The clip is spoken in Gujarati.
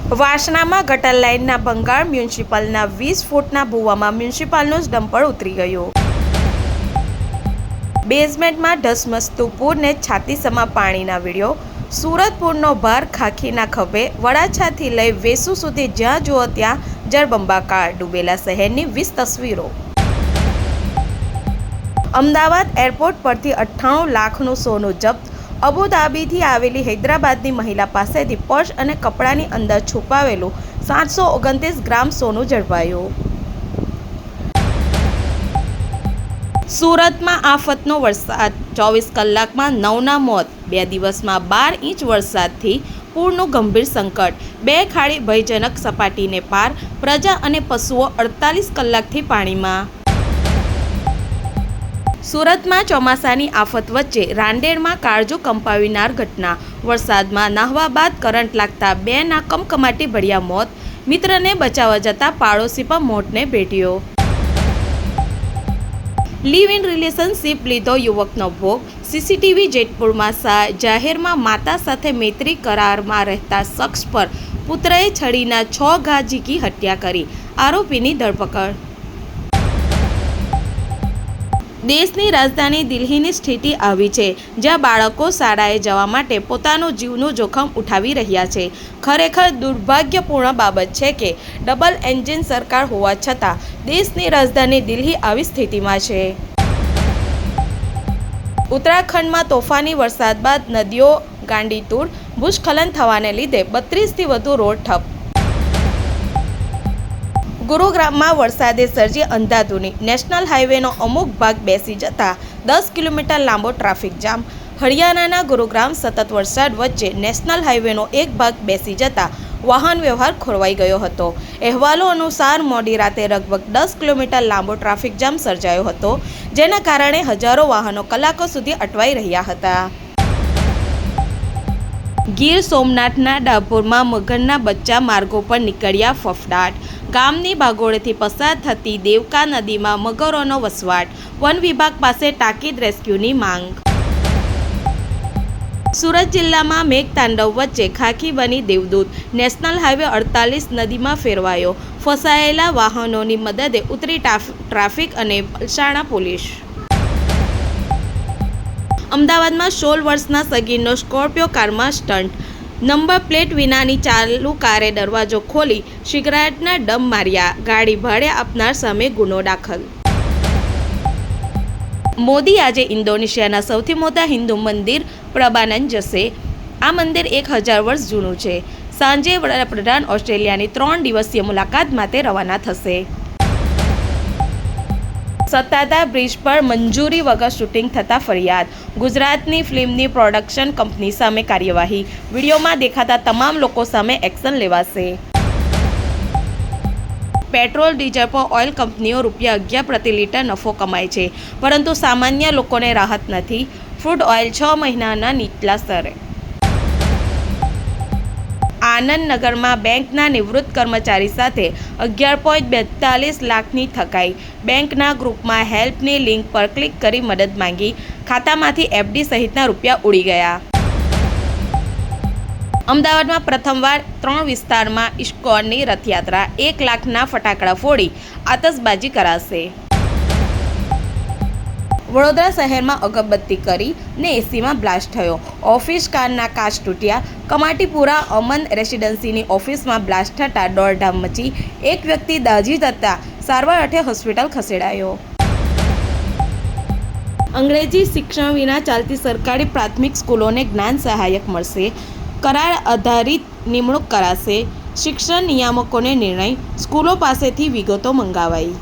વાસણામાં ગટર લાઇનના ભંગાણ, મ્યુનિસિપલના 20 ફૂટના ભૂવામાં મ્યુનિસિપલનું જ ડમ્પર ઉતરી ગયું. બેઝમેન્ટમાં ધસમસતું પૂરને છાતીસમાં પાણીના વીડિયો. સુરત પૂરનો ભાર ખાખીના ખભે, વડાછાથી લઈ વેસુ સુધી જ્યાં જુઓ ત્યાં જળબંબાકાર. ડૂબેલા શહેરની 20 તસવીરો. અમદાવાદ એરપોર્ટ પરથી 98 લાખનું સોનું જપ્ત. અબુધાબીથી આવેલી હૈદરાબાદની મહિલા પાસેથી પર્સ અને કપડાની અંદર છુપાવેલું 729 ગ્રામ સોનું ઝડપાયું. સુરતમાં આફતનો વરસાદ, 24 કલાકમાં 9ના મોત. 2 દિવસમાં 12 ઇંચ વરસાદથી પૂરનું ગંભીર સંકટ. 2 ખાડી ભયજનક સપાટીને પાર. પ્રજા અને પશુઓ 48 કલાકથી પાણીમાં. સુરતમાં ચોમાસાની આફત વચ્ચે રાંદેરમાં કાળજું કંપાવનાર ઘટના. વરસાદમાં નાહવા બાદ કરંટ લાગતા 2ના કમકમાટી ભર્યા મોત. મિત્રને બચાવવા જતા પાડોશી પર મોતને ભેટ્યો. લીવ ઇન રિલેશનશીપ લીધો યુવકનો ભોગ. સીસીટીવી જેતપુરમાં જાહેરમાં માતા સાથે મૈત્રી કરારમાં રહેતા શખ્સ પર પુત્રએ છરીના 6 ઘા ઝીકી હત્યા કરી. આરોપીની ધરપકડ. દેશની રાજધાની દિલ્હીની સ્થિતિ આવી છે જ્યાં બાળકો શાળાએ જવા માટે પોતાનું જીવનું જોખમ ઉઠાવી રહ્યા છે. ખરેખર દુર્ભાગ્યપૂર્ણ બાબત છે કે ડબલ એન્જિન સરકાર હોવા છતાં દેશની રાજધાની દિલ્હી આવી સ્થિતિમાં છે. ઉત્તરાખંડમાં તોફાની વરસાદ બાદ નદીઓ ગાંડીતુર. ભૂસ્ખલન થવાને લીધે 32થી વધુ રોડ ઠપ. ગુરુગ્રામમાં વરસાદે સર્જી અંધાધૂની. નેશનલ હાઈવેનો અમુક ભાગ બેસી જતા 10 કિલોમીટર લાંબો ટ્રાફિક જામ. હરિયાણાના ગુરુગ્રામ સતત વરસાદ વચ્ચે નેશનલ હાઈવેનો એક ભાગ બેસી જતા વાહન વ્યવહાર ખોરવાઈ ગયો હતો. અહેવાલો અનુસાર મોડી રાતે લગભગ 10 કિલોમીટર લાંબો ટ્રાફિક જામ સર્જાયો હતો, જેના કારણે હજારો વાહનો કલાકો સુધી અટવાઈ રહ્યા હતા. ગીર સોમનાથના ડાભોરમાં મગરના બચ્ચા માર્ગો પર નીકળ્યા ફફડાટ. ગામની ભાગોળેથી પસાર થતી દેવકા નદીમાં મગરોનો વસવાટ. વન વિભાગ પાસે તાકીદ રેસ્ક્યુની માંગ. સુરત જિલ્લામાં મેઘતાંડવ વચ્ચે ખાખી બની દેવદૂત. નેશનલ હાઈવે 48 નદીમાં ફેરવાયો. ફસાયેલા વાહનોની મદદે ઉતરી ટ્રાફિક અને પલસાણા પોલીસ. અમદાવાદમાં 16 વર્ષના સગીરનો સ્કોર્પિયો કારમાં સ્ટન્ટ. નંબર પ્લેટ વિનાની ચાલુ કારે દરવાજો ખોલી સિગારેટના ડમ માર્યા. ગાડી ભાડે આપનાર સામે ગુનો દાખલ. મોદી આજે ઇન્ડોનેશિયાના સૌથી મોટા હિન્દુ મંદિર પ્રબાનન જશે. આ મંદિર 1000 વર્ષ જૂનું છે. સાંજે વડાપ્રધાન ઓસ્ટ્રેલિયાની 3 દિવસીય મુલાકાત માટે રવાના થશે. સત્તાધાર બ્રિજ પર મંજૂરી વગર શૂટિંગ થતા ફરિયાદ. ગુજરાતની ફિલ્મની પ્રોડક્શન કંપની સામે કાર્યવાહી. વિડીયોમાં દેખાતા તમામ લોકો સામે એક્શન લેવાશે. પેટ્રોલ ડીઝલ પર ઓઇલ કંપનીઓ ₹11 પ્રતિ લીટર નફો કમાય છે, પરંતુ સામાન્ય લોકોને રાહત નથી. ફ્રૂડ ઓઇલ 6 મહિનાના નીચલા સ્તરે. આનંદનગરમાં બેંકના નિવૃત્ત કર્મચારી સાથે 11.42 લાખની ઠગાઈ. બેંકના ગ્રુપમાં હેલ્પની લિંક પર ક્લિક કરી મદદ માંગી. ખાતામાંથી એફડી સહિતના રૂપિયા ઉડી ગયા. અમદાવાદમાં પ્રથમવાર 3 વિસ્તારમાં ઇસ્કોનની રથયાત્રા. 1 લાખના ફટાકડા ફોડી આતશબાજી કરાશે. વડોદરા શહેરમાં અગરબત્તી કરી ને એસીમાં બ્લાસ્ટ થયો. ઓફિસ કારના કાચ તૂટ્યા. કમાટીપુરા અમન રેસિડેન્સીની ઓફિસમાં બ્લાસ્ટ થતાં દોડધામ મચી. એક વ્યક્તિ દાઝી જતા સારવાર અર્થે હોસ્પિટલ ખસેડાયો. અંગ્રેજી શિક્ષણ વિના ચાલતી સરકારી પ્રાથમિક સ્કૂલોને જ્ઞાન સહાયક મળશે. કરાર આધારિત નિમણૂક કરાશે. શિક્ષણ નિયામકોને નિર્ણય. સ્કૂલો પાસેથી વિગતો મંગાવાઈ.